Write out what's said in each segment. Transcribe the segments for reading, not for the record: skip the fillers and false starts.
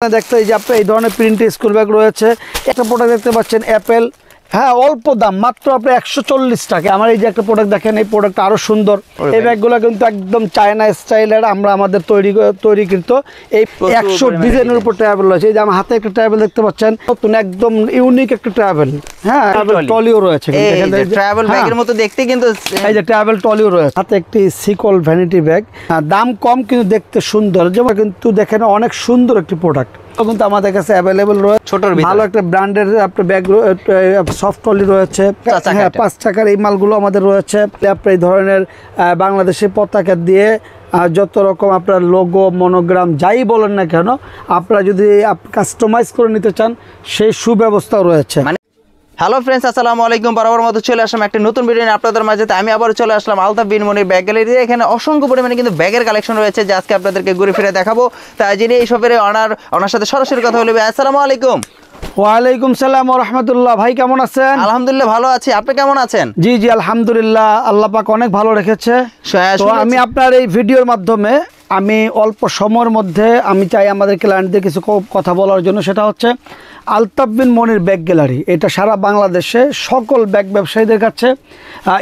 দেখতে এই যে আপনি এই ধরনের প্রিন্টের স্কুল ব্যাগ রয়েছে। একটা প্রোডাক্ট দেখতে পাচ্ছেন অ্যাপেল, হ্যাঁ অল্প দাম মাত্র আপনি 140 টাকা। আমার এই যে একটা প্রোডাক্ট দেখেন, এই প্রোডাক্টটা আরো সুন্দর। এই ব্যাগগুলো কিন্তু একদম চায়না স্টাইলের, আমরা আমাদের তৈরিকৃত। এই 100 ডিজাইনের উপর ট্রাভেল রয়েছে। এই যে আমার হাতে একটা ট্রাভেল দেখতে পাচ্ছেন, নতুন একদম ইউনিক একটা ট্রাভেল। হ্যাঁ ট্রলিও রয়েছে, ট্রাভেল ব্যাগের মতো দেখতে, কিন্তু এই যে ট্রাভেল ট্রলিও রয়েছে। হাতে একটি সিকল ভ্যানিটি ব্যাগ, দাম কম কিন্তু দেখতে সুন্দর। যেমন কিন্তু দেখেন অনেক সুন্দর একটি প্রোডাক্ট কিন্তু আমাদের কাছে অ্যাভেলেবল রয়েছে। ছোটর ভালো একটা ব্র্যান্ডের আপনার ব্যাগ, সফট ট্রলি রয়েছে। হ্যাঁ 5 টাকার এই মালগুলো আমাদের রয়েছে। আপনার এই ধরনের বাংলাদেশের পতাকা দিয়ে যত রকম আপনার লোগো, মনোগ্রাম যাই বলেন না কেন, আপনারা যদি কাস্টমাইজ করে নিতে চান সেই সুব্যবস্থাও রয়েছে। হ্যালো ফ্রেন্ডস, আসসালামু আলাইকুম। বরাবর মতো চলে আসলাম একটা নতুন ভিডিও নিয়ে আপনাদের মাঝে। আমি আবার চলে আসলাম আলতাফ বিন মনির ব্যাগ গ্যালারি। এখানে অসংখ্য পরিমাণে কিন্তু ব্যাগের কালেকশন রয়েছে, যে আজকে আপনাদেরকে ঘুরে ফিরে দেখাবো। তাই যিনি এই শপের ওনার সাথে সরাসরি কথা বলবে। আসসালামু আলাইকুম। ওয়ালাইকুম সালাম ওয়া রাহমাতুল্লাহ। ভাই কেমন আছেন? আলহামদুলিল্লাহ ভালো আছি, আপনি কেমন আছেন? জি জি আলহামদুলিল্লাহ, আল্লাহ পাক অনেক ভালো রেখেছে। তো আমি আপনার এই ভিডিওর মাধ্যমে আমি অল্প সময়ের মধ্যে আমি চাই আমাদের ক্লায়েন্টদের কিছু কথা বলার জন্য। সেটা হচ্ছে আলতাফ বিন মনির ব্যাগ গ্যালারি। এটা সারা বাংলাদেশে সকল ব্যাগ ব্যবসায়ীদের কাছে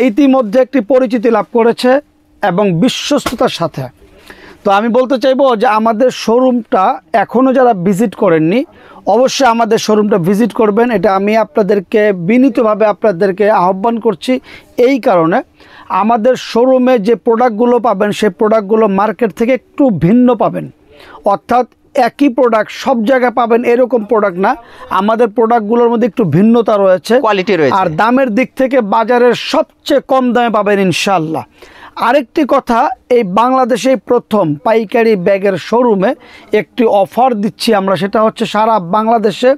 ইতিমধ্যে একটি পরিচিতি লাভ করেছে এবং বিশ্বস্ততার সাথে। তো আমি বলতে চাইবো যে আমাদের শোরুমটা এখনও যারা ভিজিট করেননি, অবশ্যই আমাদের শোরুমটা ভিজিট করবেন। এটা আমি আপনাদেরকে বিনীতভাবে আপনাদেরকে আহ্বান করছি। এই কারণে আমাদের শোরুমে যে প্রোডাক্টগুলো পাবেন, সেই প্রোডাক্টগুলো মার্কেট থেকে একটু ভিন্ন পাবেন। অর্থাৎ একই প্রোডাক্ট সব জায়গায় পাবেন এরকম প্রোডাক্ট না, আমাদের প্রোডাক্টগুলোর মধ্যে একটু ভিন্নতা রয়েছে, কোয়ালিটি রয়েছে। আর দামের দিক থেকে বাজারের সবচেয়ে কম দামে পাবেন ইনশাআল্লাহ। আরেকটি কথা, এই বাংলাদেশে প্রথম পাইকারি ব্যাগের শোরুমে একটি অফার দিচ্ছি আমরা। সেটা হচ্ছে সারা বাংলাদেশে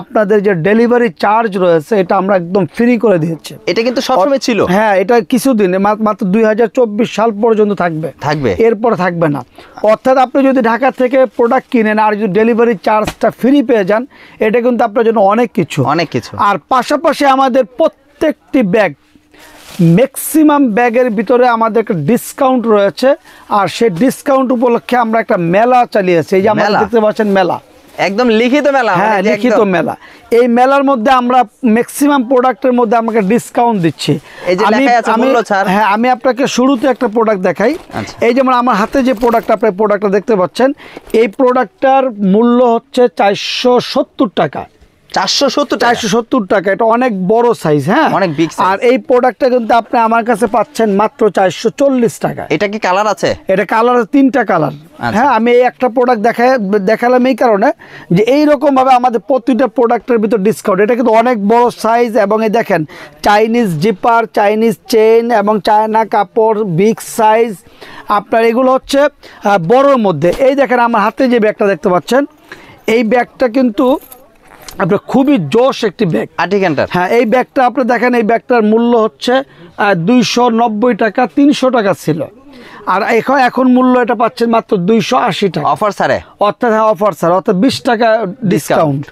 আপনাদের যে ডেলিভারি চার্জ রয়েছে, এটা আমরা একদম ফ্রি করে দিয়েছি। এটা কিন্তু সবসময় ছিল। হ্যাঁ, এটা কিছুদিন মাত্র 2024 সাল পর্যন্ত থাকবে, এরপর থাকবে না। অর্থাৎ আপনি যদি ঢাকা থেকে প্রোডাক্ট কিনেন আর যদি ডেলিভারি চার্জটা ফ্রি পেয়ে যান, এটা কিন্তু আপনার জন্য অনেক কিছু। আর পাশাপাশি আমাদের প্রত্যেকটি ব্যাগ, ম্যাক্সিমাম ব্যাগের ভিতরে আমাদের একটা ডিসকাউন্ট রয়েছে। আর সেই ডিসকাউন্ট উপলক্ষে আমরা একটা মেলা চালিয়েছি। এই যে আমরা দেখতে পাচ্ছেন মেলা, একদম লিখিত মেলা। হ্যাঁ লিখিত মেলা। এই মেলার মধ্যে আমরা ম্যাক্সিমাম প্রোডাক্টের মধ্যে আমাকে ডিসকাউন্ট দিচ্ছি। আমি আপনাকে শুরুতে একটা প্রোডাক্ট দেখাই। এই যেমন আমার হাতে যে প্রোডাক্টটা দেখতে পাচ্ছেন, এই প্রোডাক্টটার মূল্য হচ্ছে 470 টাকা। 470 টাকা, এটা অনেক বড় সাইজ। হ্যাঁ অনেক বিগ সাইজ। আর এই প্রোডাক্টটা কিন্তু আপনি আমার কাছে পাচ্ছেন মাত্র 440 টাকা। এটা কি কালার আছে? এটা কালার 3টা কালার। হ্যাঁ আমি এই একটা প্রোডাক্ট দেখালাম এই কারণে যে এইরকম ভাবে আমাদের প্রতিটা প্রোডাক্টের ভিতর ডিসকাউন্ট। এটা কিন্তু অনেক বড় সাইজ, এবং এই দেখেন চাইনিজ জিপার, চাইনিজ চেইন এবং চায়না কাপড়, বিগ সাইজ আপনার। এগুলো হচ্ছে বড়োর মধ্যে। এই দেখেন আমার হাতে যে ব্যাগটা দেখতে পাচ্ছেন, এই ব্যাগটা কিন্তু আপনার খুবই জোশ একটি ব্যাগ। হ্যাঁ এই ব্যাগটা আপনি দেখেন, এই ব্যাগটার মূল্য হচ্ছে 290 টাকা, 300 টাকা ছিল। আর এখন মূল্য এটা পাচ্ছেন মাত্র 280 টাকা অফার ছাড়ে। অর্থাৎ অফার ছাড়া, অর্থাৎ 20 টাকা ডিসকাউন্ট।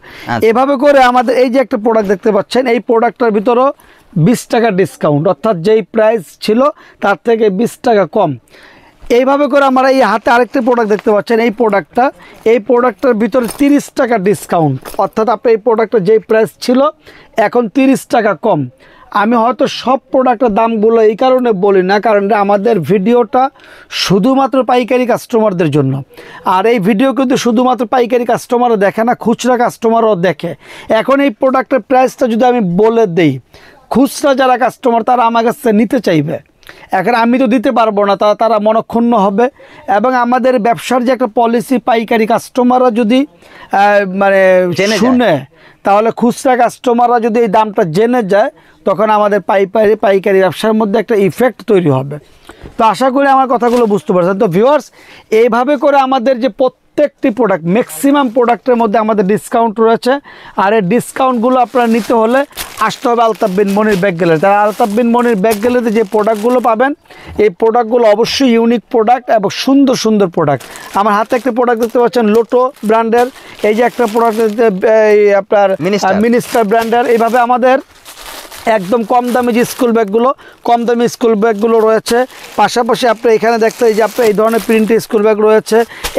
এভাবে করে আমাদের এই যে একটা প্রোডাক্ট দেখতে পাচ্ছেন, এই প্রোডাক্টটার ভিতরেও 20 টাকা ডিসকাউন্ট, অর্থাৎ যেই প্রাইস ছিল তার থেকে 20 টাকা কম। এইভাবে করে আমরা এই হাতে আরেকটা প্রোডাক্ট দেখতে পাচ্ছেন, এই প্রোডাক্টটার ভিতরে 30 টাকা ডিসকাউন্ট, অর্থাৎ আপনার এই প্রোডাক্টের যেই প্রাইস ছিল এখন 30 টাকা কম। আমি হয়তো সব প্রোডাক্টের দামগুলো এই কারণে বলি না, কারণ আমাদের ভিডিওটা শুধুমাত্র পাইকারি কাস্টমারদের জন্য। আর এই ভিডিও কিন্তু শুধুমাত্র পাইকারি কাস্টমারও দেখে না, খুচরা কাস্টমারও দেখে। এখন এই প্রোডাক্টের প্রাইসটা যদি আমি বলে দেই, খুচরা যারা কাস্টমার তারা আমার কাছে নিতে চাইবে, এখন আমি তো দিতে পারবো না, তারা মনক্ষুণ্ণ হবে। এবং আমাদের ব্যবসার যে একটা পলিসি, পাইকারি কাস্টমাররা যদি মানে শুনে, তাহলে খুচরা কাস্টমাররা যদি এই দামটা জেনে যায়, তখন আমাদের পাইকারি ব্যবসার মধ্যে একটা ইফেক্ট তৈরি হবে। তো আশা করি আমার কথাগুলো বুঝতে পারছেন। তো ভিউয়ার্স, এইভাবে করে আমাদের যে প্রত্যেকটি প্রোডাক্ট, ম্যাক্সিমাম প্রোডাক্টের মধ্যে আমাদের ডিসকাউন্ট রয়েছে। আর এই ডিসকাউন্টগুলো আপনারা নিতে হলে আসতে হবে আলতাফ বিন মনির ব্যাগ গ্যালারি। তারা আলতাফ বিন মনির ব্যাগ গ্যালারিতে যে প্রোডাক্টগুলো পাবেন, এই প্রোডাক্টগুলো অবশ্যই ইউনিক প্রোডাক্ট এবং সুন্দর সুন্দর প্রোডাক্ট। আমার হাতে একটা প্রোডাক্ট দেখতে পাচ্ছেন লোটো ব্র্যান্ডের, এই যে একটা প্রোডাক্ট আপনার মিনিস্টার ব্র্যান্ডের। এইভাবে আমাদের একদম কম দামি যে স্কুল ব্যাগগুলো, কম দামি স্কুল ব্যাগগুলো রয়েছে। পাশাপাশি আপনি এখানে দেখতে যে আপনি এই ধরনের প্রিন্টের স্কুল ব্যাগ রয়েছে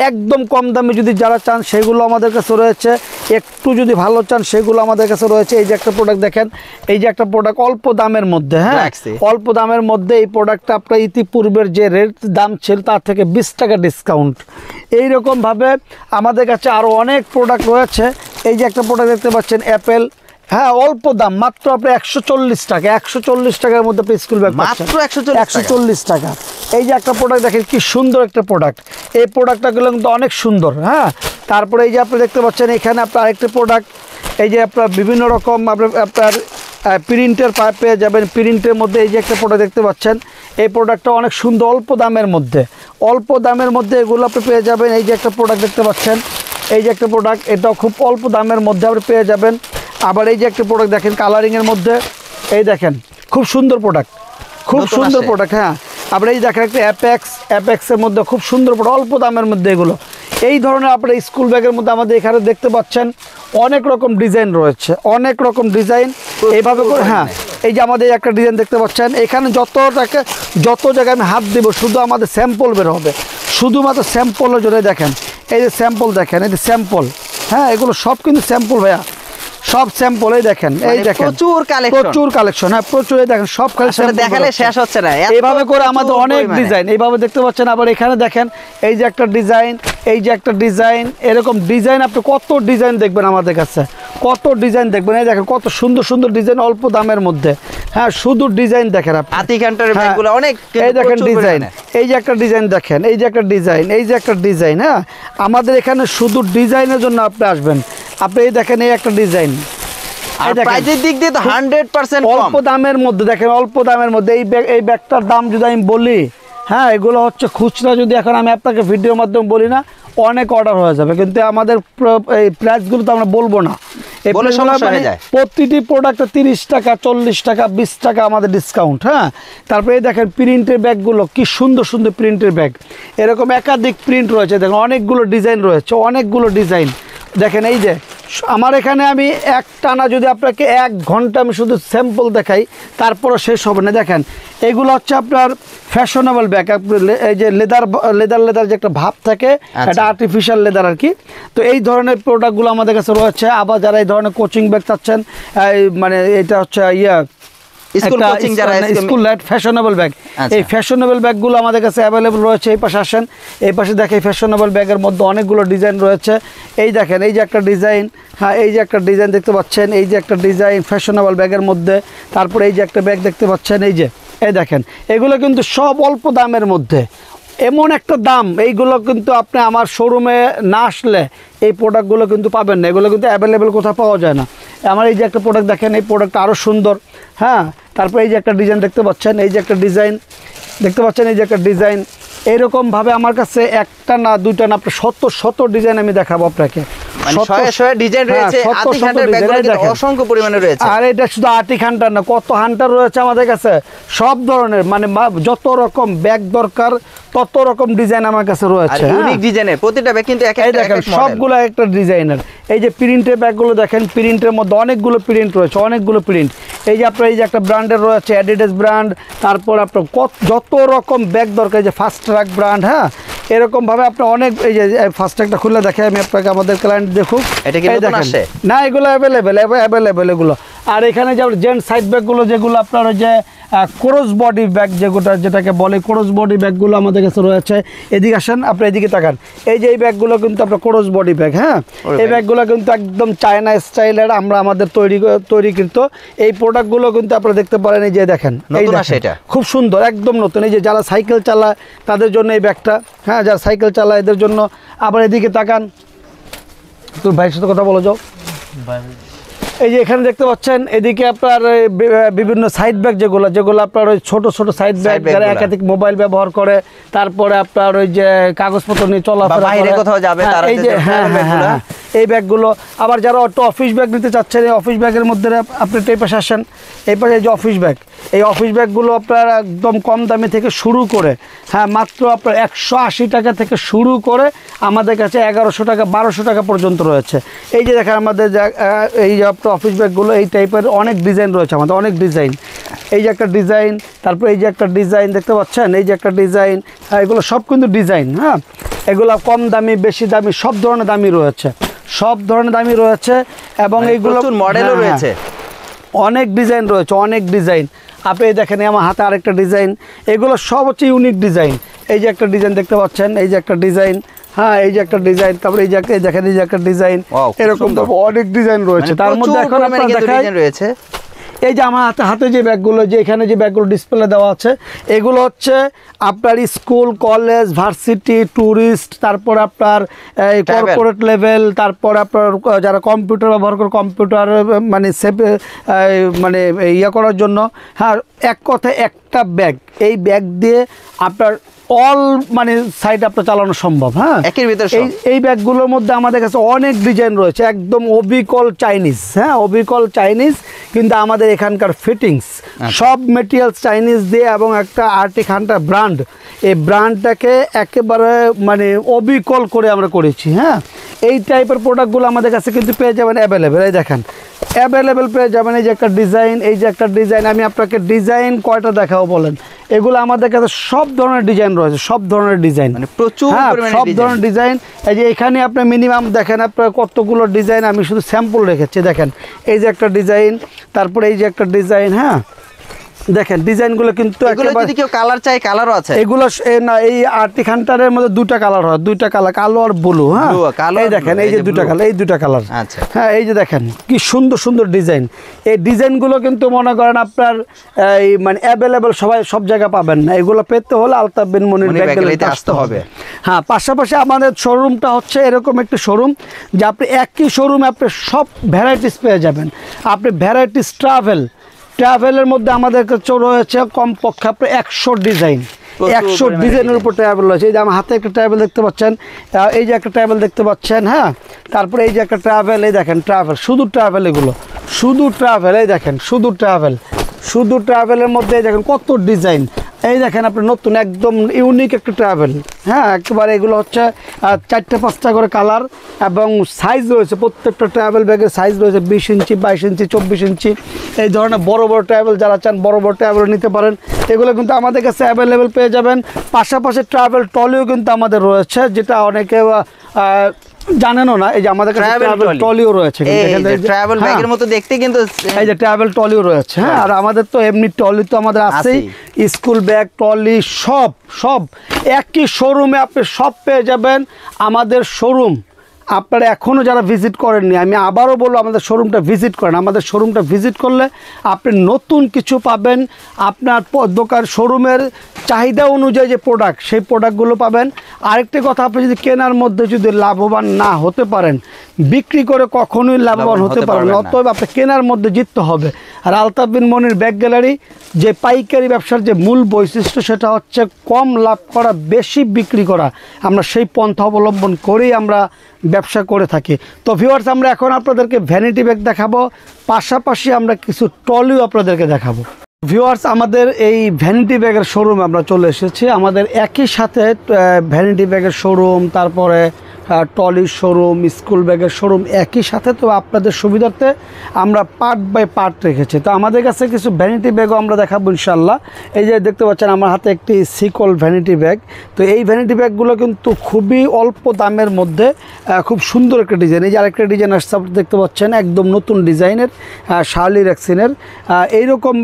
একদম কম দামি, যদি যারা চান সেগুলো আমাদের কাছে রয়েছে। একটু যদি ভালো চান সেগুলো আমাদের কাছে রয়েছে। এই যে একটা প্রোডাক্ট দেখেন, এই যে একটা প্রোডাক্ট অল্প দামের মধ্যে, হ্যাঁ অল্প দামের মধ্যে এই প্রোডাক্টটা আপনার ইতিপূর্বের যে রেট দাম ছিল তার থেকে 20 টাকা ডিসকাউন্ট। এইরকমভাবে আমাদের কাছে আরও অনেক প্রোডাক্ট রয়েছে। এই যে একটা প্রোডাক্ট দেখতে পাচ্ছেন অ্যাপেল, হ্যাঁ অল্প দাম, মাত্র আপনি 140 টাকা, 140 টাকার মধ্যে আপনি স্কুল ব্যাগ মাত্র 140 টাকা। এই যে একটা প্রোডাক্ট দেখেন কি সুন্দর একটা প্রোডাক্ট, এই প্রোডাক্টগুলো কিন্তু অনেক সুন্দর। হ্যাঁ তারপরে এই যে আপনি দেখতে পাচ্ছেন এখানে আপনার আরেকটা প্রোডাক্ট, এই যে আপনার বিভিন্ন রকম আপনার প্রিন্টের পেয়ে যাবেন। প্রিন্টের মধ্যে এই যে একটা প্রোডাক্ট দেখতে পাচ্ছেন, এই প্রোডাক্টটা অনেক সুন্দর অল্প দামের মধ্যে, অল্প দামের মধ্যে এগুলো আপনি পেয়ে যাবেন। এই যে একটা প্রোডাক্ট দেখতে পাচ্ছেন, এই যে একটা প্রোডাক্ট, এটাও খুব অল্প দামের মধ্যে আপনি পেয়ে যাবেন। আবার এই যে একটা প্রোডাক্ট দেখেন কালারিংয়ের মধ্যে, এই দেখেন খুব সুন্দর প্রোডাক্ট, খুব সুন্দর প্রোডাক্ট। হ্যাঁ আবার এই দেখেন একটা অ্যাপেক্সের মধ্যে খুব সুন্দর প্রোডাক্ট, অল্প দামের মধ্যে এগুলো। এই ধরনের আপনার স্কুল ব্যাগের মধ্যে আমাদের এখানে দেখতে পাচ্ছেন অনেক রকম ডিজাইন রয়েছে, অনেক রকম ডিজাইন এইভাবে করে। হ্যাঁ এই যে আমাদের একটা ডিজাইন দেখতে পাচ্ছেন, এখানে যত জায়গায় আমি হাত দেবো শুধু আমাদের স্যাম্পল বের হবে, শুধুমাত্র স্যাম্পলের জন্য। দেখেন এই যে স্যাম্পল, দেখেন এই যে স্যাম্পল, হ্যাঁ এগুলো সব কিন্তু স্যাম্পল ভাইয়া, সব স্যাম্পল। এই দেখেন, এই দেখেন প্রচুর কালেকশন, হ্যাঁ প্রচুর। এই দেখেন সব খালি দেখালে শেষ হচ্ছে না, এইভাবে করে আমাদের অনেক ডিজাইন এইভাবে দেখতে পাচ্ছেন। আবার এখানে দেখেন এই যে একটা ডিজাইন, এই যে একটা ডিজাইন, এরকম ডিজাইন আপনি কত ডিজাইন দেখবেন আমাদের কাছে, কত ডিজাইন দেখবেন। এই দেখেন কত সুন্দর সুন্দর ডিজাইন অল্প দামের মধ্যে, হ্যাঁ শুধু ডিজাইন দেখেন আপনি। অনেক এই দেখেন ডিজাইন, এই যে একটা ডিজাইন দেখেন, এই যে একটা ডিজাইন, এই যে একটা ডিজাইন। হ্যাঁ আমাদের এখানে শুধু ডিজাইনের জন্য আপনি আসবেন। আপনি এই দেখেন এই একটা ডিজাইন, প্রাইসের দিক দিয়ে তো 100% অল্প দামের মধ্যে, দেখেন অল্প দামের মধ্যে। এই ব্যাগটার দাম যদি আমি বলি, হ্যাঁ এগুলো হচ্ছে খুচরা, যদি এখন আমি আপনাকে ভিডিওর মাধ্যমে বলি না অনেক অর্ডার হয়ে যাবে, কিন্তু আমাদের এই প্রাইসগুলো তো আমরা বলবো না। প্রতিটি প্রোডাক্টে 30 টাকা, 40 টাকা, 20 টাকা আমাদের ডিসকাউন্ট। হ্যাঁ তারপরে এই দেখেন প্রিন্টের ব্যাগগুলো কি সুন্দর সুন্দর প্রিন্টের ব্যাগ, এরকম একাধিক প্রিন্ট রয়েছে। দেখেন অনেকগুলো ডিজাইন রয়েছে, অনেকগুলো ডিজাইন। দেখেন এই যে আমার এখানে আমি একটানা যদি আপনাকে 1 ঘন্টা আমি শুধু স্যাম্পল দেখাই তারপরে শেষ হবে না। দেখেন এগুলো হচ্ছে আপনার ফ্যাশনেবল ব্যাগ, এই যে লেদার যে একটা ভাব থাকে, এটা আর্টিফিশিয়াল লেদার আর কি। তো এই ধরনের প্রোডাক্টগুলো আমাদের কাছে রয়েছে। আবার যারা এই ধরনের কোচিং ব্যাগ চাচ্ছেন, মানে এটা হচ্ছে স্কুল ফ্যাশনেবল ব্যাগ, এই ফ্যাশনেবল ব্যাগগুলো আমাদের কাছে অ্যাভেলেবল রয়েছে। এই পাশে আসেন, এই পাশে দেখেন ফ্যাশনেবল ব্যাগের মধ্যে অনেকগুলো ডিজাইন রয়েছে। এই দেখেন এই যে একটা ডিজাইন, হ্যাঁ এই যে একটা ডিজাইন দেখতে পাচ্ছেন, এই যে একটা ডিজাইন ফ্যাশনেবল ব্যাগের মধ্যে। তারপরে এই যে একটা ব্যাগ দেখতে পাচ্ছেন, এই দেখেন এগুলো কিন্তু সব অল্প দামের মধ্যে, এমন একটা দাম, এইগুলো কিন্তু আপনি আমার শোরুমে না আসলে এই প্রোডাক্টগুলো কিন্তু পাবেন না, এগুলো কিন্তু অ্যাভেলেবেল কোথাও পাওয়া যায় না। আমার এই যে একটা প্রোডাক্ট দেখেন, এই প্রোডাক্টটা আরও সুন্দর। হ্যাঁ তারপরে এই যে একটা ডিজাইন দেখতে পাচ্ছেন, এই যে একটা ডিজাইন দেখতে পাচ্ছেন, এই যে একটা ডিজাইন। এইরকমভাবে আমার কাছে একটা না দুইটা না আপনার শত ডিজাইন আমি দেখাবো আপনাকে। অসংখ্য পরিমাণে রয়েছে। আর এটা শুধু আর্টিক হান্টার না, কত হান্টার রয়েছে আমাদের কাছে, সব ধরনের, মানে যত রকম ব্যাগ দরকার তত রকম ডিজাইন আমার কাছে রয়েছে। ইউনিক ডিজাইনের প্রতিটা ব্যাগ কিন্তু দেখেন সবগুলো একটা ডিজাইনার। এই যে প্রিন্টের ব্যাগগুলো দেখেন, প্রিন্টের মধ্যে অনেকগুলো প্রিন্ট রয়েছে, অনেকগুলো প্রিন্ট। এই যে আপনার এই যে একটা ব্র্যান্ডের রয়েছে অ্যাডিডাস ব্র্যান্ড, তারপর আপনার যত রকম ব্যাগ দরকার, এই যে ফাস্ট ট্র্যাক ব্র্যান্ড। হ্যাঁ এরকমভাবে আপনার অনেক, এই যে ফাস্ট ট্র্যাকটা খুলে দেখে আমি আপনাকে, আমাদের ক্লায়েন্ট দেখুক, না এগুলো অ্যাভেলেবেল এগুলো। আর এখানে যে জেন্টস সাইড ব্যাগগুলো, যেগুলো আপনার ওই যে ক্রস বডি ব্যাগ যেটাকে বলে, ক্রস বডি ব্যাগগুলো আমাদের কাছে রয়েছে। এদিকে আসেন, আপনি এদিকে তাকান, এই যে এই ব্যাগগুলো কিন্তু আপনার ক্রস বডি ব্যাগ। হ্যাঁ এই ব্যাগগুলো কিন্তু একদম চায়না স্টাইলের, আমরা আমাদের তৈরিকৃত এই প্রোডাক্টগুলো কিন্তু আপনারা দেখতে পারেন। এই যে দেখেন, খুব সুন্দর, একদম নতুন। এই যে যারা সাইকেল চালায় তাদের জন্য এই ব্যাগটা, হ্যাঁ যারা সাইকেল চালায় এদের জন্য। আবার এদিকে তাকান, তোর ভাইয়ের সাথে কথা বলো যাও। এই যে এখানে দেখতে পাচ্ছেন, এদিকে আপনার বিভিন্ন সাইড ব্যাগ, যেগুলো আপনার ওই ছোট সাইড ব্যাগ, যারা একাধিক মোবাইল ব্যবহার করে, তারপরে আপনার ওই যে কাগজপত্র নিয়ে চলাফেরা, বাইরে কোথাও যাবে, এই যে হ্যাঁ এই ব্যাগগুলো। আবার যারা একটু অফিস ব্যাগ নিতে চাচ্ছেন, এই অফিস ব্যাগের মধ্যে আপনি এই পাশে আসেন, এই পাশে যে অফিস ব্যাগ, এই অফিস ব্যাগগুলো আপনার একদম কম দামি থেকে শুরু করে, হ্যাঁ মাত্র আপনার 180 টাকা থেকে শুরু করে আমাদের কাছে 1100 টাকা 1200 টাকা পর্যন্ত রয়েছে। এই যে দেখেন আমাদের এই যে আপনার অফিস ব্যাগগুলো এই টাইপের অনেক ডিজাইন রয়েছে আমাদের, অনেক ডিজাইন। এই যে একটা ডিজাইন, তারপর এই যে একটা ডিজাইন দেখতে পাচ্ছেন, এই যে একটা ডিজাইন, হ্যাঁ এগুলো সব কিন্তু ডিজাইন। হ্যাঁ এগুলো কম দামি বেশি দামি সব ধরনের দামি রয়েছে, সব ধরনের দামি রয়েছে। এবং এইগুলো মডেলও রয়েছে, অনেক ডিজাইন রয়েছে, অনেক ডিজাইন। আপনি দেখেন আমার হাতে আরেকটা ডিজাইন, এগুলো সব হচ্ছে ইউনিক ডিজাইন। এই যে একটা ডিজাইন দেখতে পাচ্ছেন, এই যে একটা ডিজাইন, হ্যাঁ এই যে একটা ডিজাইন, তারপরে এই যে দেখেন এই যে একটা ডিজাইন, এরকম অনেক ডিজাইন রয়েছে। তার মধ্যে এখন আপনারা দেখাই রয়েছে এই যে আমার হাতে যে ব্যাগগুলো, যে এখানে যে ব্যাগগুলো ডিসপ্লে দেওয়া আছে, এগুলো হচ্ছে আপনার স্কুল কলেজ ভার্সিটি ট্যুরিস্ট, তারপর আপনার কর্পোরেট লেভেল, তারপর আপনার যারা কম্পিউটার ব্যবহার করে কম্পিউটার মানে মানে ইয়ে করার জন্য। হ্যাঁ এক কথায় একটা ব্যাগ, এই ব্যাগ দিয়ে আপনার অল মানে সাইড আপনার চালানো সম্ভব। হ্যাঁ একের ভিতরে এই ব্যাগগুলোর মধ্যে আমাদের কাছে অনেক ডিজাইন রয়েছে, একদম অবিকল চাইনিজ। হ্যাঁ অবিকল চাইনিজ, কিন্তু আমাদের এখানকার ফিটিংস সব মেটেরিয়ালস চাইনিজ দিয়ে, এবং একটা আর্টিক হান্টার ব্র্যান্ড, এই ব্র্যান্ডটাকে একেবারে মানে অবিকল করে আমরা করেছি। হ্যাঁ এই টাইপের প্রোডাক্টগুলো আমাদের কাছে কিন্তু পেয়ে যাবেন অ্যাভেলেবেল। এই দেখেন অ্যাভেলেবেল পেয়ে যাবেন। এই যে একটা ডিজাইন, এই যে একটা ডিজাইন, আমি আপনাকে ডিজাইন কয়টা দেখাবো বলেন। এগুলো আমাদের কাছে সব ধরনের ডিজাইন রয়েছে, সব ধরনের ডিজাইন, মানে প্রচুর সব ধরনের ডিজাইন। এই যে এখানে আপনি মিনিমাম দেখেন আপনার কতগুলো ডিজাইন, আমি শুধু স্যাম্পল রেখেছি। দেখেন এই যে একটা ডিজাইন, তারপরে এই যে একটা ডিজাইন। হ্যাঁ দেখেন ডিজাইনগুলো কিন্তু যদি কেউ কালার চাই কালারও আছে। এগুলো না এই আর্টিক হান্টারের মধ্যে দুটা কালার হয়, দুইটা কালার, কালো আর ব্লু। হ্যাঁ এই দেখেন এই যে দুটা কালার, এই দুটা কালার। আচ্ছা হ্যাঁ এই যে দেখেন কি সুন্দর সুন্দর ডিজাইন। এই ডিজাইনগুলো কিন্তু মনে করেন আপনার এই মানে অ্যাভেলেবেল সবাই সব জায়গায় পাবেন না, এগুলো পেতে হলে আলতাফ বিন মনির ব্যাগ গ্যালারিতে আসতে হবে। হ্যাঁ পাশাপাশি আমাদের শোরুমটা হচ্ছে এরকম একটি শোরুম যে আপনি একই শোরুমে আপনি সব ভ্যারাইটিস পেয়ে যাবেন। আপনি ভ্যারাইটিস ট্রাভেলের মধ্যে আমাদের কাছে রয়েছে কমপক্ষে আপনার 100 ডিজাইন, 100 ডিজাইনের উপর ট্রাভেল রয়েছে। এই যে আমার হাতে একটা ট্রাভেল দেখতে পাচ্ছেন, এই যে একটা ট্রাভেল দেখতে পাচ্ছেন। হ্যাঁ তারপরে এই যে একটা ট্রাভেল, এই দেখেন ট্রাভেল, শুধু ট্রাভেল, এগুলো শুধু ট্রাভেল। এই দেখেন শুধু ট্রাভেল, শুধু ট্রাভেলের মধ্যে এই দেখেন কত ডিজাইন। এই দেখেন আপনি নতুন একদম ইউনিক একটা ট্রাভেল। হ্যাঁ একেবারে এগুলো হচ্ছে 4-5টা করে কালার এবং সাইজ রয়েছে। প্রত্যেকটা ট্রাভেল ব্যাগের সাইজ রয়েছে 20 ইঞ্চি 22 ইঞ্চি 24 ইঞ্চি। এই ধরনের বড় বড় ট্রাভেল যারা চান বড় বড় ট্রাভেল নিতে পারেন, এগুলো কিন্তু আমাদের কাছে অ্যাভেলেবেল পেয়ে যাবেন। পাশাপাশি ট্রাভেল ট্রলিও কিন্তু আমাদের রয়েছে, যেটা অনেকে জানেনও না। এই যে আমাদের কাছে ট্রাভেল ট্রলিও রয়েছে, ট্রাভেল ব্যাগের মতো দেখতে কিন্তু এই যে ট্রাভেল ট্রলিও রয়েছে। হ্যাঁ আর আমাদের তো এমনি ট্রলি তো আমাদের আছেই, স্কুল ব্যাগ ট্রলি সব একই শোরুমে আপনি সব পেয়ে যাবেন। আমাদের শোরুম আপনারা এখনও যারা ভিজিট করেননি, আমি আবারও বলবো আমাদের শোরুমটা ভিজিট করেন। আমাদের শোরুমটা ভিজিট করলে আপনি নতুন কিছু পাবেন, আপনার দোকান শোরুমের চাহিদা অনুযায়ী যে প্রোডাক্ট, সেই প্রোডাক্টগুলো পাবেন। আরেকটি কথা, আপনি যদি কেনার মধ্যে যদি লাভবান না হতে পারেন, বিক্রি করে কখনোই লাভবান হতে পারবেন না। অতএব আপনি কেনার মধ্যে জিততে হবে। আর আলতাফ বিন মনির ব্যাগ গ্যালারি যে পাইকারি ব্যবসার যে মূল বৈশিষ্ট্য, সেটা হচ্ছে কম লাভ করা বেশি বিক্রি করা। আমরা সেই পন্থা অবলম্বন করেই আমরা ব্যবসা করে থাকি। তো ভিউয়ার্স, আমরা এখন আপনাদেরকে ভ্যানিটি ব্যাগ দেখাবো, পাশাপাশি আমরা কিছু ট্রলিও আপনাদেরকে দেখাবো। ভিউয়ার্স, আমাদের এই ভ্যানিটি ব্যাগের শোরুমে আমরা চলে এসেছি। আমাদের একই সাথে ভ্যানিটি ব্যাগের শোরুম, তারপরে ট্রলির শোরুম, স্কুল ব্যাগের শোরুম একই সাথে। তো আপনাদের সুবিধার্থে আমরা পার্ট বাই পার্ট রেখেছি। তো আমাদের কাছে কিছু ভ্যানিটি ব্যাগও আমরা দেখাবো ইনশাল্লাহ। এই যে দেখতে পাচ্ছেন আমার হাতে একটি সিকল ভ্যানিটি ব্যাগ। তো এই ভ্যানিটি ব্যাগগুলো কিন্তু খুবই অল্প দামের মধ্যে খুব সুন্দর একটা ডিজাইন। এই যে আরেকটা ডিজাইন আসছে আপনি দেখতে পাচ্ছেন, একদম নতুন ডিজাইনের শার্লি রেক্সিনের। এইরকম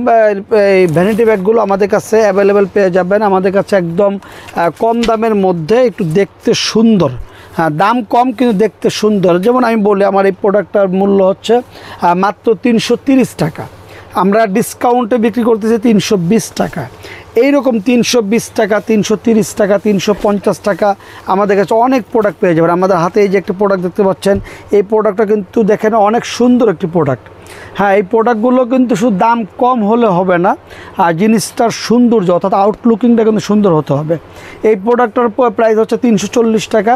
এই ভ্যানিটি ব্যাগগুলো আমাদের কাছে অ্যাভেলেবেল পেয়ে যাবেন। আমাদের কাছে একদম কম দামের মধ্যে, একটু দেখতে সুন্দর। হ্যাঁ দাম কম কিন্তু দেখতে সুন্দর। যেমন আমি বলি, আমার এই প্রোডাক্টটার মূল্য হচ্ছে মাত্র 330 টাকা। আমরা ডিসকাউন্টে বিক্রি করতেছি 320 টাকা। এইরকম 320 টাকা, 330 টাকা, 350 টাকা আমাদের কাছে অনেক প্রোডাক্ট পেয়ে যাবেন। আমাদের হাতে এই যে একটা প্রোডাক্ট দেখতে পাচ্ছেন, এই প্রোডাক্টটা কিন্তু দেখেন অনেক সুন্দর একটি প্রোডাক্ট। হ্যাঁ, এই প্রোডাক্টগুলো কিন্তু শুধু দাম কম হলে হবে না, আর জিনিসটার সৌন্দর্য অর্থাৎ আউটলুকিংটা কিন্তু সুন্দর হতে হবে। এই প্রোডাক্টটার প্রাইস হচ্ছে 340 টাকা,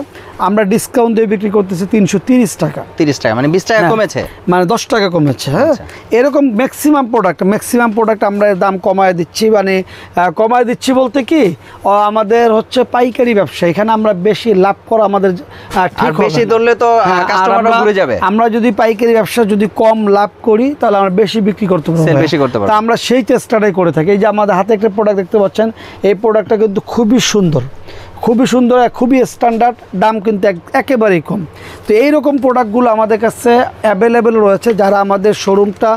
আমরা ডিসকাউন্ট দিয়ে বিক্রি করতেছি 330 টাকা। 30 টাকা মানে 20 টাকা কমেছে, মানে 10 টাকা কমেছে। হ্যাঁ, এরকম ম্যাক্সিমাম প্রোডাক্ট আমরা এর দাম কমায় দিচ্ছি। মানে কমায় দিচ্ছি বলতে কি, আমাদের হচ্ছে পাইকারি ব্যবসা, এখানে আমরা বেশি লাভ করা আমাদের ঠিক হবে বেশি না। ধরলে তো হ্যাঁ, আর কাস্টমাররা ঘুরে যাবে। আমরা যদি পাইকারি ব্যবসা যদি কম লাভ করি তাহলে আমরা বেশি বিক্রি করতে পারবো, সেল বেশি করতে পারবো। তা আমরা সেই চেষ্টাটাই করে থাকি। এই যে আমাদের হাতে একটা প্রোডাক্ট দেখতে পাচ্ছেন, এই প্রোডাক্টটা কিন্তু খুবই সুন্দর, খুবই স্ট্যান্ডার্ড, দাম কিন্তু একেবারেই কম। তো এইরকম প্রোডাক্টগুলো আমাদের কাছে অ্যাভেলেবেল রয়েছে। যারা আমাদের শোরুমটা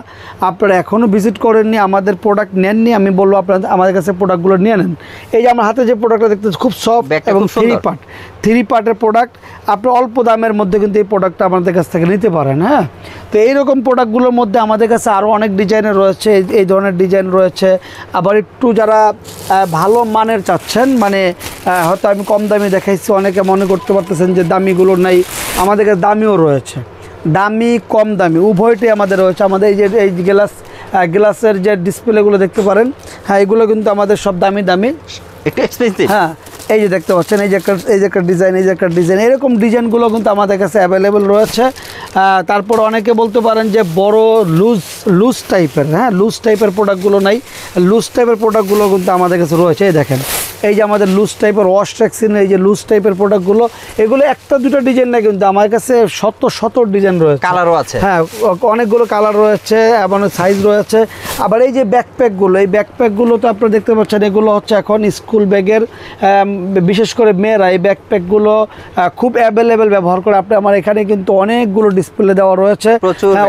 আপনারা এখনও ভিজিট করেননি, আমাদের প্রোডাক্ট নেননি, আমি বলবো আপনারা আমাদের কাছে প্রোডাক্টগুলো নিয়ে নেন। এই যে আমার হাতে যে প্রোডাক্টটা দেখতে খুব সফট এবং থ্রি পার্টের প্রোডাক্ট, আপনি অল্প দামের মধ্যে কিন্তু এই প্রোডাক্টটা আমাদের কাছ থেকে নিতে পারেন। হ্যাঁ, তো এইরকম প্রোডাক্টগুলোর মধ্যে আমাদের কাছে আরও অনেক ডিজাইনের রয়েছে, এই ধরনের ডিজাইন রয়েছে। আবার একটু যারা ভালো মানের চাচ্ছেন, মানে হয়তো আমি কম দামি দেখাইছি, অনেকে মনে করতে পারতেছেন যে দামিগুলো নাই, আমাদের কাছে দামিও রয়েছে, দামি কম দামি উভয়টাই আমাদের রয়েছে। আমাদের এই যে গ্লাসের যে ডিসপ্লেগুলো দেখতে পারেন, হ্যাঁ, এগুলো কিন্তু আমাদের সব দামি একটু এক্সপেন্সিভ। হ্যাঁ, এই যে দেখতে পাচ্ছেন, এই যে একটা ডিজাইন, এরকম ডিজাইনগুলো কিন্তু আমাদের কাছে অ্যাভেলেবেল রয়েছে। তারপর অনেকে বলতে পারেন যে বড় লুজ টাইপের, হ্যাঁ, লুজ টাইপের প্রোডাক্টগুলো নাই, লুজ টাইপের প্রোডাক্টগুলো কিন্তু আমাদের কাছে রয়েছে। এই দেখেন, এই যে আমাদের লুজ টাইপের ওয়াশ ট্যাক্সিনের এই যে লুজ টাইপের প্রোডাক্টগুলো, এগুলো একটা দুটো ডিজাইন না, কিন্তু আমার কাছে শত ডিজাইন রয়েছে, কালারও আছে। হ্যাঁ, অনেকগুলো কালার রয়েছে এবং সাইজ রয়েছে। আবার এই যে ব্যাকপ্যাকগুলো, এই ব্যাকপ্যাকগুলো তো আপনারা দেখতে পাচ্ছেন, এগুলো হচ্ছে এখন স্কুল ব্যাগের, বিশেষ করে মেয়েরা এই ব্যাকপ্যাকগুলো খুব অ্যাভেলেবেল ব্যবহার করে। আমার এখানে কিন্তু অনেকগুলো ডিসপ্লে দেওয়া রয়েছে,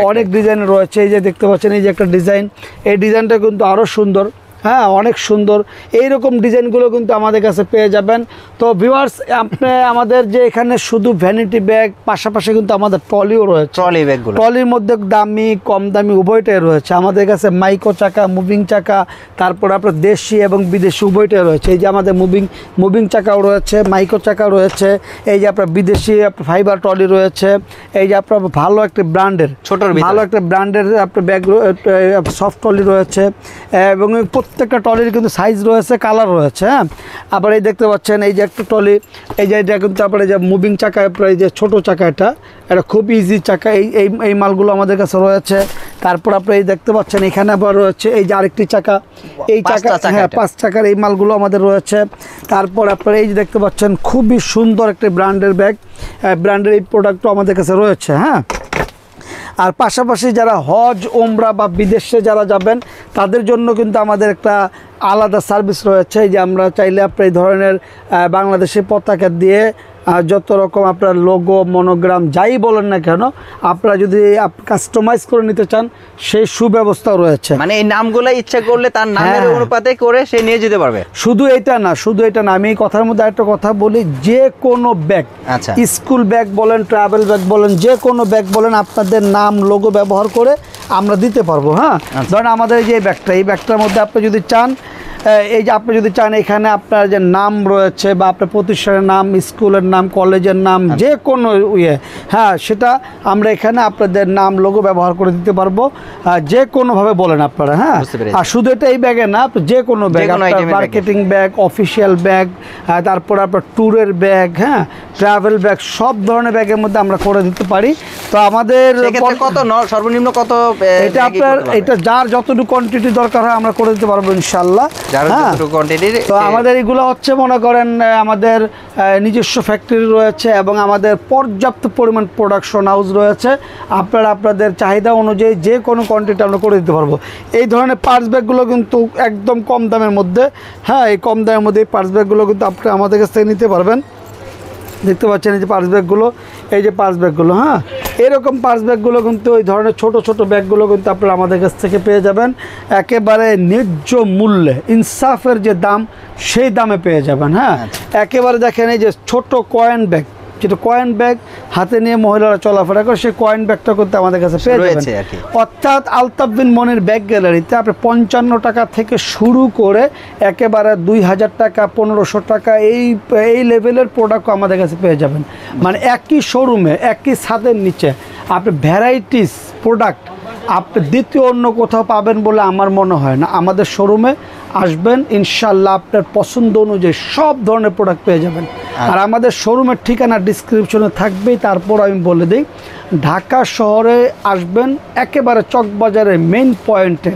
অনেক ডিজাইন রয়েছে। এই যে দেখতে পাচ্ছেন, এই যে একটা ডিজাইন, এই ডিজাইনটা কিন্তু আরও সুন্দর, হ্যাঁ, অনেক সুন্দর। এইরকম ডিজাইনগুলো কিন্তু আমাদের কাছে পেয়ে যাবেন। তো ভিউয়ার্স, আপনি আমাদের যে এখানে শুধু ভ্যানিটি ব্যাগ, পাশাপাশি কিন্তু আমাদের ট্রলিও রয়েছে। ট্রলির মধ্যে দামি কম দামি উভয়টাই রয়েছে আমাদের কাছে। মাইক্রো চাকা, মুভিং চাকা, তারপর আপনার দেশি এবং বিদেশি উভয়টাই রয়েছে। এই যে আমাদের মুভিং চাকাও রয়েছে, মাইক্রো চাকাও রয়েছে। এই যে আপনার বিদেশি ফাইবার ট্রলি রয়েছে। এই যে আপনার ভালো একটা ব্র্যান্ডের আপনার ব্যাগ, সফট ট্রলি রয়েছে, এবং প্রত্যেকটা ট্রলির কিন্তু সাইজ রয়েছে, কালার রয়েছে। হ্যাঁ, আবার এই দেখতে পাচ্ছেন, এই যে একটা ট্রলি, এই যে এটা কিন্তু আপনার এই যে মুভিং চাকা, এই যে ছোটো চাকা, এটা খুব ইজি চাকা। এই মালগুলো আমাদের কাছে রয়েছে। তারপর আপনি এই দেখতে পাচ্ছেন, এখানে আবার রয়েছে এই যে আরেকটি চাকা, এই চাকা, হ্যাঁ, 5 চাকার এই মালগুলো আমাদের রয়েছে। তারপর আপনার এই যে দেখতে পাচ্ছেন, খুবই সুন্দর একটা ব্র্যান্ডের ব্যাগ, ব্র্যান্ডের এই প্রোডাক্টও আমাদের কাছে রয়েছে। হ্যাঁ, আর পাশাপাশি যারা হজ, ওমরা বা বিদেশে যারা যাবেন, তাদের জন্য কিন্তু আমাদের একটা আলাদা সার্ভিস রয়েছে। যে আমরা চাইলে আপনার এই ধরনের বাংলাদেশের পতাকা দিয়ে যত রকম আপনার লোগো, মনোগ্রাম যাই বলেন না কেন, আপনারা যদি কাস্টমাইজ করে নিতে চান, সেই সুব্যবস্থাও রয়েছে। মানে এই নামগুলো ইচ্ছা করলে তার নামের অনুপাতে করে সে নিয়ে যেতে পারবে। শুধু এটা না, আমি এই কথার মধ্যে একটা কথা বলি, যে কোনো ব্যাগ, আচ্ছা, স্কুল ব্যাগ বলেন, ট্রাভেল ব্যাগ বলেন, যে কোনো ব্যাগ বলেন, আপনাদের নাম লোগো ব্যবহার করে আমরা দিতে পারবো। হ্যাঁ, ধরেন আমাদের এই যে এই ব্যাগটার মধ্যে আপনি যদি চান, এখানে আপনার যে নাম রয়েছে বা আপনার প্রতিষ্ঠানের নাম, স্কুলের নাম, কলেজের নাম, যে কোনো হ্যাঁ, সেটা আমরা এখানে আপনাদের নাম লোগো ব্যবহার করে দিতে পারবো, যে কোনোভাবে বলেন আপনারা। হ্যাঁ, আর শুধু এটা এই ব্যাগে না, যে কোনো bag, marketing bag, official bag, তারপর আপনার ট্যুরের ব্যাগ, হ্যাঁ, ট্রাভেল ব্যাগ, সব ধরনের ব্যাগের মধ্যে আমরা করে দিতে পারি। তো আমাদের সর্বনিম্ন কত, এটা আপনার এটা যার যতটুকু কোয়ান্টিটি দরকার হয় আমরা করে দিতে পারবো ইনশাল্লাহ। তো আমাদের এগুলো হচ্ছে, মনে করেন, আমাদের নিজস্ব ফ্যাক্টরি রয়েছে এবং আমাদের পর্যাপ্ত পরিমাণ প্রোডাকশন হাউস রয়েছে। আপনারা আপনাদের চাহিদা অনুযায়ী যে কোনো কোয়ান্টিটি আমরা করে দিতে পারবো। এই ধরনের পার্স ব্যাগগুলো কিন্তু একদম কম দামের মধ্যে, হ্যাঁ, এই কম দামের মধ্যে এই পার্স ব্যাগগুলো কিন্তু আপনি আমাদের কাছ থেকে নিতে পারবেন। দেখতে পাচ্ছেন এই যে পার্স ব্যাগগুলো, হ্যাঁ, এরকম পার্স ব্যাগগুলো কিন্তু ওই ধরনের ছোট ব্যাগগুলো কিন্তু আপনারা আমাদের কাছ থেকে পেয়ে যাবেন একেবারে ন্যায্য মূল্যে, ইনসাফের যে দাম, সেই দামে পেয়ে যাবেন। হ্যাঁ, একেবারে দেখেন, এই যে ছোট কয়েন ব্যাগ, যেটা কয়েন ব্যাগ হাতে নিয়ে মহিলারা চলাফেরা করে, সেই কয়েন ব্যাগটা করতে আমাদের কাছে পেয়ে যাবেন। অর্থাৎ আলতাফ বিন মনির ব্যাগ গ্যালারিতে আপনি 55 টাকা থেকে শুরু করে একেবারে 2000 টাকা, 1500 টাকা, এই লেভেলের প্রোডাক্টও আমাদের কাছে পেয়ে যাবেন। মানে একই শোরুমে, একই ছাদের নিচে আপনি ভ্যারাইটিস প্রোডাক্ট আপনি দ্বিতীয় অন্য কোথাও পাবেন বলে আমার মনে হয় না। আমাদের শোরুমে আসবেন, ইনশাল্লাহ আপনার পছন্দ অনুযায়ী সব ধরনের প্রোডাক্ট পেয়ে যাবেন। আর আমাদের শোরুমের ঠিকানা ডিসক্রিপশনে থাকবেই, তারপর আমি বলে দিই, ঢাকা শহরে আসবেন একেবারে চকবাজারের মেইন পয়েন্টে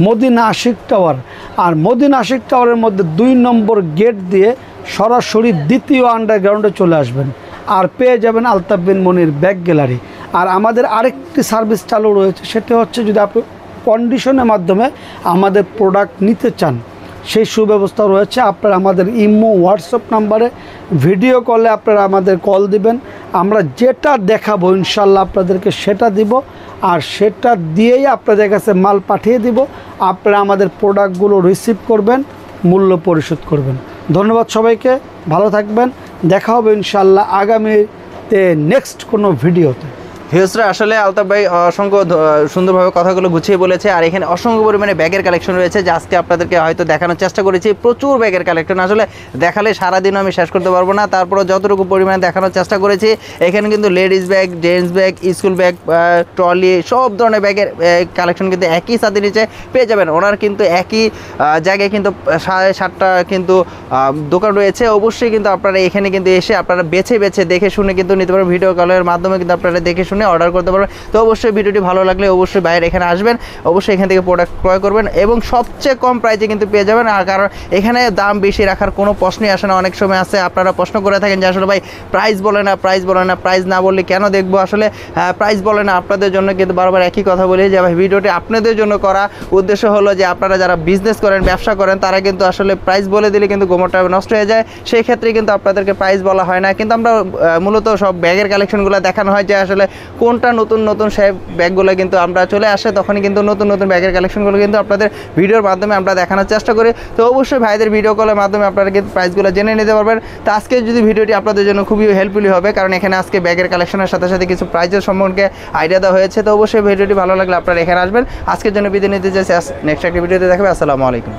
মদিনা আশিক টাওয়ার, আর মদিনা আশিক টাওয়ারের মধ্যে 2 নম্বর গেট দিয়ে সরাসরি দ্বিতীয় আন্ডারগ্রাউন্ডে চলে আসবেন, আর পেয়ে যাবেন আলতাফ বিন মনির ব্যাগ গ্যালারি। আর আমাদের আরেকটি সার্ভিস চালু রয়েছে, সেটা হচ্ছে যদি আপনি কন্ডিশনের মাধ্যমে আমাদের প্রোডাক্ট নিতে চান, সেই সুব্যবস্থা রয়েছে। আপনারা আমাদের ইমো হোয়াটসঅ্যাপ নাম্বারে ভিডিও কলে আপনারা আমাদের কল দিবেন, আমরা যেটা দেখাবো ইনশাল্লাহ আপনাদেরকে সেটা দিব, আর সেটা দিয়েই আপনাদের কাছে মাল পাঠিয়ে দিব। আপনারা আমাদের প্রোডাক্টগুলো রিসিভ করবেন, মূল্য পরিশোধ করবেন। ধন্যবাদ সবাইকে, ভালো থাকবেন, দেখা হবে ইনশাল্লাহ আগামীতে নেক্সট কোনো ভিডিওতে। ভিউসরা, আসলে আলতাফ ভাই অসংখ্য সুন্দরভাবে কথাগুলো গুছিয়ে বলেছে, আর এখানে অসংখ্য পরিমাণে ব্যাগের কালেকশন রয়েছে, যা আজকে আপনাদেরকে হয়তো দেখানোর চেষ্টা করেছি। প্রচুর ব্যাগের কালেকশন, আসলে দেখালে সারাদিনও আমি শেষ করতে পারবো না, তারপরে যতটুকু পরিমাণে দেখানোর চেষ্টা করেছি। এখানে কিন্তু ladies bag, gents bag, school bag, trolley, সব ধরনের ব্যাগের কালেকশন কিন্তু একই সাথে নিচে পেয়ে যাবেন। ওনার কিন্তু একই জায়গায় কিন্তু 7টা কিন্তু দোকান রয়েছে। অবশ্যই কিন্তু আপনারা এখানে কিন্তু এসে আপনারা বেছে বেছে দেখে শুনে কিন্তু নিতে পারবেন। ভিডিও কলের মাধ্যমে কিন্তু আপনারা দেখে শুনে অর্ডার করতে পারবেন। তো অবশ্যই ভিডিওটি ভালো লাগলে অবশ্যই বাইরে এখানে আসবেন, অবশ্যই এখান থেকে প্রোডাক্ট ক্রয় করবেন, এবং সবচেয়ে কম প্রাইসে কিন্তু পেয়ে যাবেন। আর কারণ এখানে দাম বেশি রাখার কোনো প্রশ্নই আসে না। অনেক সময় আছে আপনারা প্রশ্ন করে থাকেন যে আসলে ভাই প্রাইস বলে না, প্রাইস বলে না, প্রাইস না বললে কেন দেখবো? আসলে প্রাইস বলে না, আপনাদের জন্য কিন্তু বারবার একই কথা বলি যে ভাই ভিডিওটি আপনাদের জন্য করা। উদ্দেশ্য হলো যে আপনারা যারা বিজনেস করেন, ব্যবসা করেন, তারা কিন্তু আসলে প্রাইস বলে দিলে কিন্তু গোমরটা নষ্ট হয়ে যায়। সেই ক্ষেত্রে কিন্তু আপনাদেরকে প্রাইস বলা হয় না। কিন্তু আমরা মূলত সব ব্যাগের কালেকশনগুলো দেখানো হয় যে আসলে কোনটা নতুন নতুন সেই ব্যাগগুলো কিন্তু আমরা চলে আসে, তখনই কিন্তু নতুন নতুন ব্যাগের কালেকশনগুলো কিন্তু আপনাদের ভিডিওর মাধ্যমে আমরা দেখানোর চেষ্টা করি। তো অবশ্যই ভাইদের ভিডিও কলের মাধ্যমে আপনারা কিন্তু প্রাইসগুলো জেনে নিতে পারবেন। তো আজকে যদি ভিডিওটি আপনাদের জন্য খুবই হেল্পফুলি হবে, কারণ এখানে আজকে ব্যাগের কালেকশনের সাথে সাথে কিছু প্রাইসের সম্পর্কে আইডিয়া দেওয়া হয়েছে। তো অবশ্যই ভিডিওটি ভালো লাগলে আপনারা এখানে আসবেন। আজকের জন্য বিদায় নিতে চাইছি, নেক্সট একটা ভিডিওতে দেখাবে। আসসালামু আলাইকুম।